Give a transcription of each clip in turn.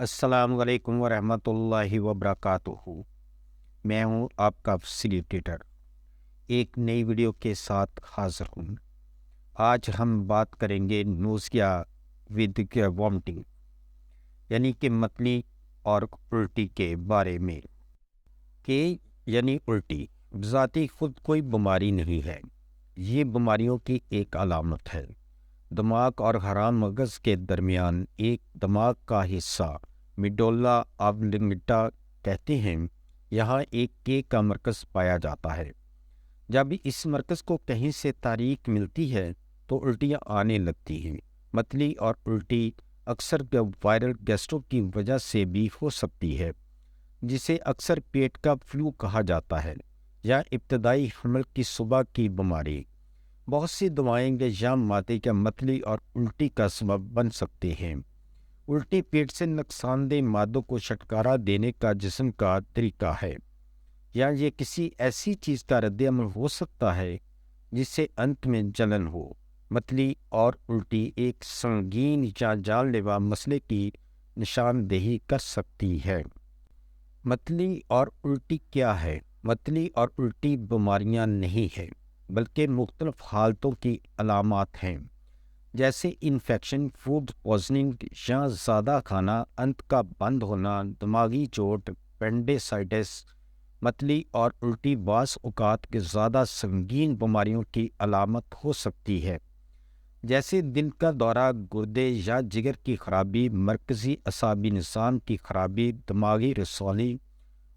السلام علیکم ورحمۃ اللہ وبرکاتہ۔ میں ہوں آپ کا فیسیلیٹیٹر، ایک نئی ویڈیو کے ساتھ حاضر ہوں۔ آج ہم بات کریں گے نوزیا ود وامٹنگ، یعنی کہ متلی اور الٹی کے بارے میں۔ کہ یعنی الٹی بذاتی خود کوئی بیماری نہیں ہے، یہ بیماریوں کی ایک علامت ہے۔ دماغ اور حرام مغز کے درمیان ایک دماغ کا حصہ میڈولا آبلنگٹا کہتے ہیں، یہاں ایک کے کا مرکز پایا جاتا ہے۔ جب اس مرکز کو کہیں سے تاریخ ملتی ہے تو الٹیاں آنے لگتی ہیں۔ متلی اور الٹی اکثر وائرل گیسٹرو کی وجہ سے بھی ہو سکتی ہے، جسے اکثر پیٹ کا فلو کہا جاتا ہے، یا ابتدائی حمل کی صبح کی بیماری۔ بہت سی دوائیں یا مادے یا متلی اور الٹی کا سبب بن سکتے ہیں۔ الٹی پیٹ سے نقصان دہ مادوں کو چھٹکارا دینے کا جسم کا طریقہ ہے، یا یہ کسی ایسی چیز کا رد عمل ہو سکتا ہے جس سے انت میں جلن ہو۔ متلی اور الٹی ایک سنگین یا جان لیوا مسئلے کی نشاندہی کر سکتی ہے۔ متلی اور الٹی کیا ہے؟ متلی اور الٹی بیماریاں نہیں ہیں، بلکہ مختلف حالتوں کی علامات ہیں، جیسے انفیکشن، فوڈ پوائزننگ یا زیادہ کھانا، انت کا بند ہونا، دماغی چوٹ، اپینڈیسائٹس۔ متلی اور الٹی بعض اوقات کے زیادہ سنگین بیماریوں کی علامت ہو سکتی ہے، جیسے دل کا دورہ، گردے یا جگر کی خرابی، مرکزی اعصابی نظام کی خرابی، دماغی رسولی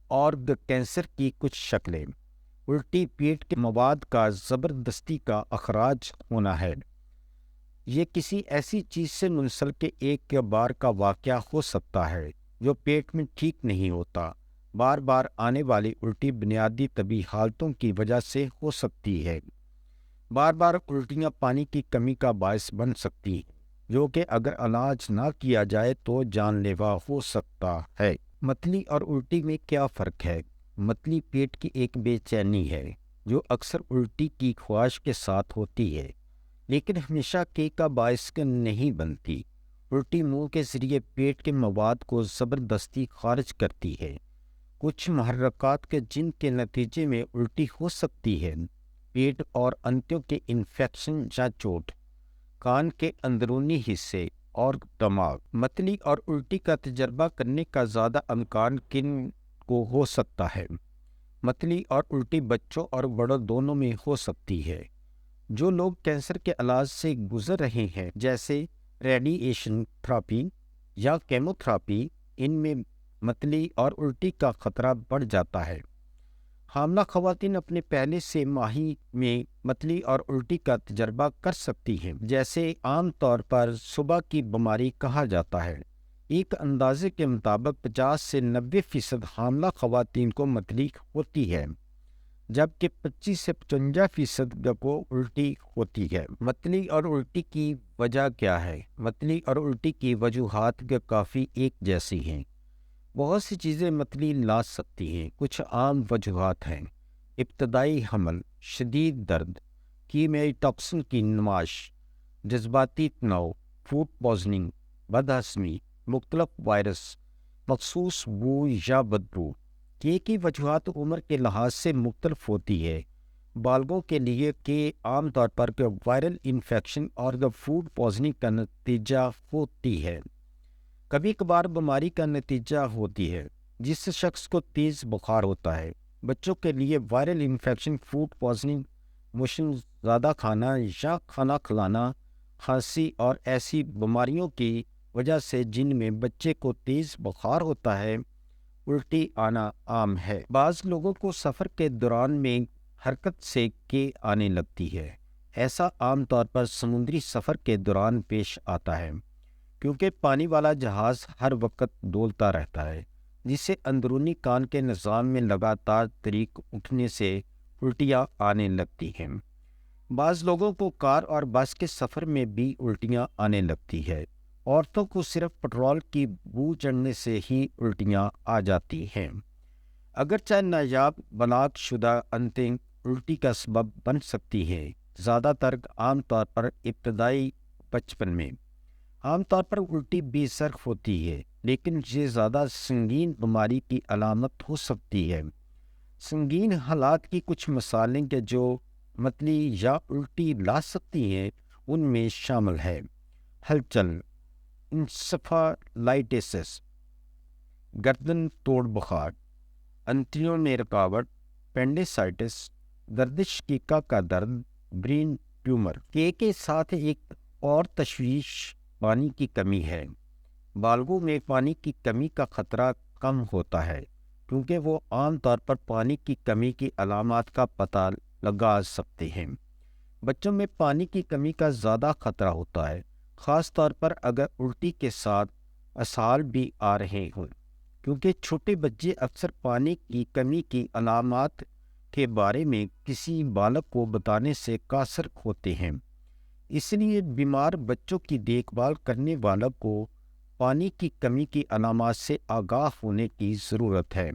اور کینسر کی کچھ شکلیں۔ الٹی پیٹ کے مواد کا زبردستی کا اخراج ہونا ہے۔ یہ کسی ایسی چیز سے منسلک ایک بار کا واقعہ ہو سکتا ہے جو پیٹ میں ٹھیک نہیں ہوتا۔ بار بار آنے والی الٹی بنیادی طبی حالتوں کی وجہ سے ہو سکتی ہے۔ بار بار الٹیاں پانی کی کمی کا باعث بن سکتی ہیں، جو کہ اگر علاج نہ کیا جائے تو جان لیوا ہو سکتا ہے۔ متلی اور الٹی میں کیا فرق ہے؟ متلی پیٹ کی ایک بے چینی ہے جو اکثر الٹی کی خواہش کے ساتھ ہوتی ہے، لیکن ہمیشہ کے کا باعث نہیں بنتی۔ الٹی منہ کے ذریعے پیٹ کے مواد کو زبردستی خارج کرتی ہے۔ کچھ محرکات کے جن کے نتیجے میں الٹی ہو سکتی ہے: پیٹ اور انتوں کے انفیکشن یا چوٹ، کان کے اندرونی حصے اور دماغ۔ متلی اور الٹی کا تجربہ کرنے کا زیادہ امکان کن کو ہو سکتا ہے؟ متلی اور الٹی بچوں اور بڑوں دونوں میں ہو سکتی ہے۔ جو لوگ کینسر کے علاج سے گزر رہے ہیں، جیسے ریڈیشن تھراپی یا کیمو تھراپی، ان میں متلی اور الٹی کا خطرہ بڑھ جاتا ہے۔ حاملہ خواتین اپنے پہلے سے ماہی میں متلی اور الٹی کا تجربہ کر سکتی ہیں، جیسے عام طور پر صبح کی بیماری کہا جاتا ہے۔ ایک اندازے کے مطابق 50 سے 90% حاملہ خواتین کو متلی ہوتی ہے، جبکہ 25 سے 55% کو الٹی ہوتی ہے۔ متلی اور الٹی کی وجہ کیا ہے؟ متلی اور الٹی کی وجوہات کافی ایک جیسی ہیں۔ بہت سی چیزیں متلی لا سکتی ہیں۔ کچھ عام وجوہات ہیں: ابتدائی حمل، شدید درد، کیمیائی ٹاکسن کی نمائش، جذباتی تناؤ، فوڈ پوائزننگ، بد ہضمی، مختلف وائرس، مخصوص بو یا بدبو۔ کے کی وجوہات عمر کے لحاظ سے مختلف ہوتی ہے۔ بالغوں کے لیے کے عام طور پر وائرل انفیکشن اور فوڈ پوائزننگ کا نتیجہ ہوتی ہے۔ کبھی کبھار بیماری کا نتیجہ ہوتی ہے، جس شخص کو تیز بخار ہوتا ہے۔ بچوں کے لیے viral infection, food poisoning, motion زیادہ کھانا یا کھانا کھلانا، کھانسی اور ایسی بیماریوں کی وجہ سے جن میں بچے کو تیز بخار ہوتا ہے، الٹی آنا عام ہے۔ بعض لوگوں کو سفر کے دوران میں حرکت سے کے آنے لگتی ہے۔ ایسا عام طور پر سمندری سفر کے دوران پیش آتا ہے، کیونکہ پانی والا جہاز ہر وقت ڈولتا رہتا ہے، جس سے اندرونی کان کے نظام میں لگاتار تحریک اٹھنے سے الٹیاں آنے لگتی ہیں۔ بعض لوگوں کو کار اور بس کے سفر میں بھی الٹیاں آنے لگتی ہے۔ عورتوں کو صرف پٹرول کی بو چڑھنے سے ہی الٹیاں آ جاتی ہیں۔ اگرچہ نایاب بلاغ شدہ انتیں الٹی کا سبب بن سکتی ہیں، زیادہ تر عام طور پر ابتدائی بچپن میں۔ عام طور پر الٹی بے سرخ ہوتی ہے، لیکن یہ زیادہ سنگین بیماری کی علامت ہو سکتی ہے۔ سنگین حالات کی کچھ مثالیں کہ جو متلی یا الٹی لا سکتی ہیں ان میں شامل ہے ہلچل، انسفالائٹس، گردن توڑ بخار، انتڑیوں میں رکاوٹ، پینڈیسائٹس، گردش کی کا درد، برین ٹیومر۔ کے ساتھ ایک اور تشویش پانی کی کمی ہے۔ بالغوں میں پانی کی کمی کا خطرہ کم ہوتا ہے کیونکہ وہ عام طور پر پانی کی کمی کی علامات کا پتہ لگا سکتے ہیں۔ بچوں میں پانی کی کمی کا زیادہ خطرہ ہوتا ہے، خاص طور پر اگر الٹی کے ساتھ اسہال بھی آ رہے ہوں، کیونکہ چھوٹے بچے اکثر پانی کی کمی کی علامات کے بارے میں کسی بالغ کو بتانے سے قاصر ہوتے ہیں۔ اس لیے بیمار بچوں کی دیکھ بھال کرنے والوں کو پانی کی کمی کی علامات سے آگاہ ہونے کی ضرورت ہے۔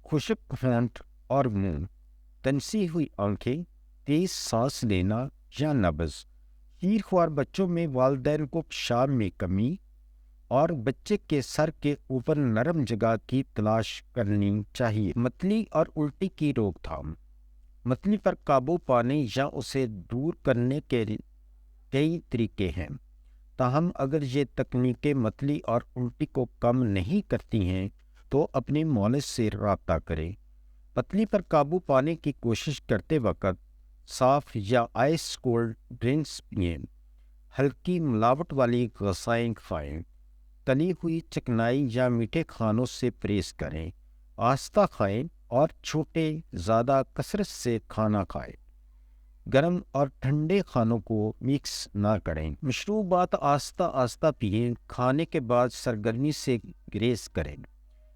خشک ہونٹ اور منہ، تنسی ہوئی آنکھیں، تیز سانس لینا یا نبض۔ شیر خوار بچوں میں والدین کو پیشاب میں کمی اور بچے کے سر کے اوپر نرم جگہ کی تلاش کرنی چاہیے۔ متلی اور الٹی کی روک تھام۔ متلی پر قابو پانے یا اسے دور کرنے کے کئی طریقے ہیں، تاہم اگر یہ تکنیکیں متلی اور الٹی کو کم نہیں کرتی ہیں تو اپنے مالج سے رابطہ کریں۔ متلی پر قابو پانے کی کوشش کرتے وقت صاف یا آئس کولڈ ڈرنکس پئیں، ہلکی ملاوٹ والی غذائیں کھائیں، تلی ہوئی چکنائی یا میٹھے کھانوں سے پرہیز کریں، آہستہ کھائیں اور چھوٹے زیادہ کثرت سے کھانا کھائیں۔ گرم اور ٹھنڈے کھانوں کو مکس نہ کریں۔ مشروبات آہستہ آہستہ پئیں، کھانے کے بعد سرگرمی سے گریز کریں۔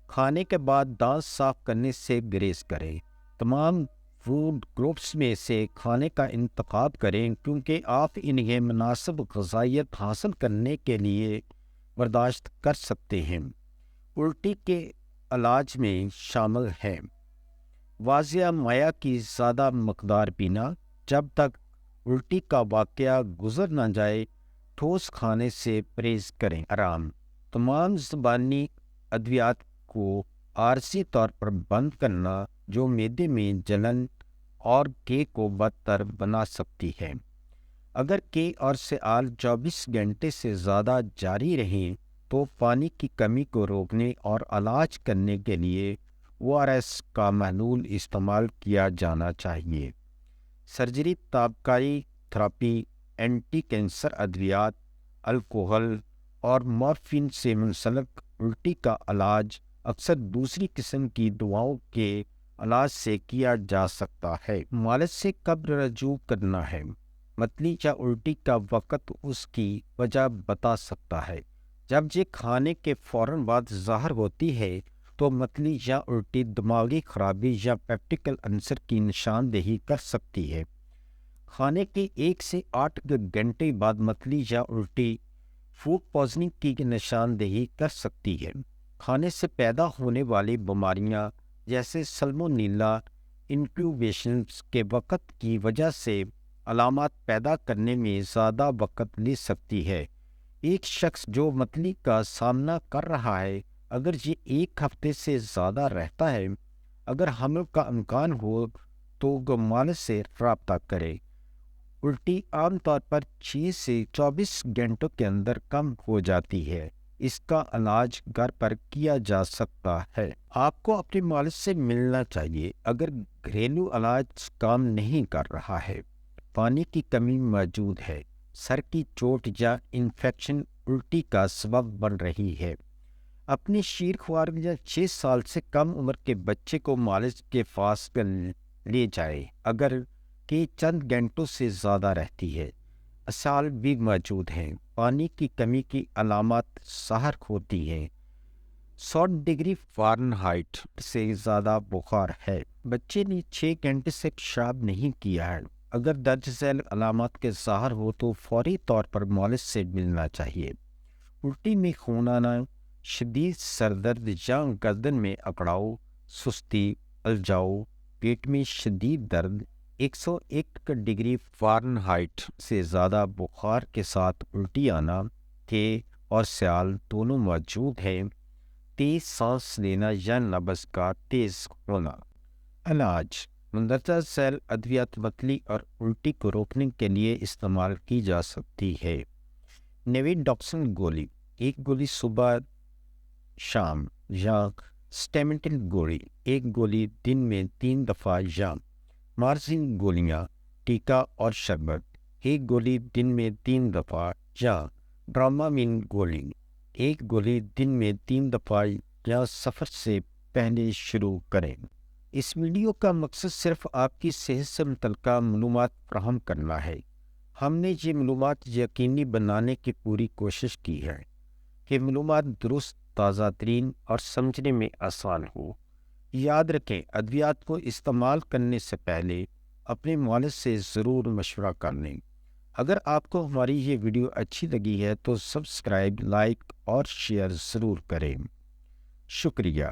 کھانے کے بعد دانت صاف کرنے سے گریز کریں۔ تمام فوڈ گروپس میں سے کھانے کا انتخاب کریں کیونکہ آپ انہیں مناسب غذائیت حاصل کرنے کے لیے برداشت کر سکتے ہیں۔ الٹی کے علاج میں شامل ہیں واضح مائع کی زیادہ مقدار پینا جب تک الٹی کا واقعہ گزر نہ جائے، ٹھوس کھانے سے پرہیز کریں۔ آرام، تمام زبانی ادویات کو عارضی طور پر بند کرنا جو معدے میں جلن اور کے کو بدتر بنا سکتی ہے۔ اگر کے اور سیال 24 گھنٹے سے زیادہ جاری رہیں تو پانی کی کمی کو روکنے اور علاج کرنے کے لیے ORS کا محلول استعمال کیا جانا چاہیے۔ سرجری، تابکاری تھراپی، اینٹی کینسر ادویات، الکحل اور مورفین سے منسلک الٹی کا علاج اکثر دوسری قسم کی دواؤں کے علاج سے کیا جا سکتا ہے۔ معالج سے کب رجوع کرنا ہے؟ متلی یا الٹی کا وقت اس کی وجہ بتا سکتا ہے۔ جب یہ کھانے کے فوراً بعد ظاہر ہوتی ہے تو متلی یا الٹی دماغی خرابی یا پیپٹیکل عنصر کی نشاندہی کر سکتی ہے۔ کھانے کے 1 سے 8 گھنٹے بعد متلی یا الٹی فوڈ پوائزننگ کی نشاندہی کر سکتی ہے۔ کھانے سے پیدا ہونے والی بیماریاں جیسے سلمونیلا انکیوبیشن کے وقت کی وجہ سے علامات پیدا کرنے میں زیادہ وقت لے سکتی ہے۔ ایک شخص جو متلی کا سامنا کر رہا ہے، اگر یہ 1 ہفتے سے زیادہ رہتا ہے، اگر حمل کا امکان ہو تو معالج سے رابطہ کرے۔ الٹی عام طور پر 6 سے 24 گھنٹوں کے اندر کم ہو جاتی ہے۔ اس کا علاج گھر پر کیا جا سکتا ہے۔ آپ کو اپنے معالج سے ملنا چاہیے اگر گھریلو علاج کام نہیں کر رہا ہے، پانی کی کمی موجود ہے، سر کی چوٹ یا انفیکشن الٹی کا سبب بن رہی ہے۔ اپنی شیر خوار یا 6 سال سے کم عمر کے بچے کو معالج کے پاس لے جائے اگر کہ چند گھنٹوں سے زیادہ رہتی ہے۔ اسہال بھی موجود ہیں۔ پانی کی کمی کی علامات ظاہر ہوتی ہیں۔ 100 ڈگری فارنہائٹ سے زیادہ بخار ہے، بچے نے 6 گھنٹے سے پیشاب نہیں کیا ہے، اگر درج ذیل علامات کے ظاہر ہو تو فوری طور پر معالج سے ملنا چاہیے۔ الٹی میں خون آنا، شدید سر درد یا گردن میں اکڑاؤ، سستی، الجھاؤ، پیٹ میں شدید درد، 101 ڈگری فارنہائٹ سے زیادہ بخار کے ساتھ الٹی آنا، کے اور سیال دونوں موجود ہیں۔ تیز سانس لینا یا نبض کا تیز ہونا۔ علاج: مندرجہ ذیل ادویات متلی اور الٹی کو روکنے کے لیے استعمال کی جا سکتی ہے۔ نیویڈاکسن گولی: ایک گولی صبح شام یا سٹیمیٹل گولی: ایک گولی دن میں 3 دفعہ یا مارزین گولیاں ٹیکا اور شربت: ایک گولی دن میں 3 دفعہ یا ڈرامامین گولی: ایک گولی دن میں 3 دفعہ یا سفر سے پہلے شروع کریں۔ اس ویڈیو کا مقصد صرف آپ کی صحت سے متعلقہ معلومات فراہم کرنا ہے۔ ہم نے یہ معلومات یقینی بنانے کی پوری کوشش کی ہے کہ معلومات درست، تازہ ترین اور سمجھنے میں آسان ہو۔ یاد رکھیں، ادویات کو استعمال کرنے سے پہلے اپنے معالج سے ضرور مشورہ کر لیں۔ اگر آپ کو ہماری یہ ویڈیو اچھی لگی ہے تو سبسکرائب، لائک اور شیئر ضرور کریں۔ شکریہ۔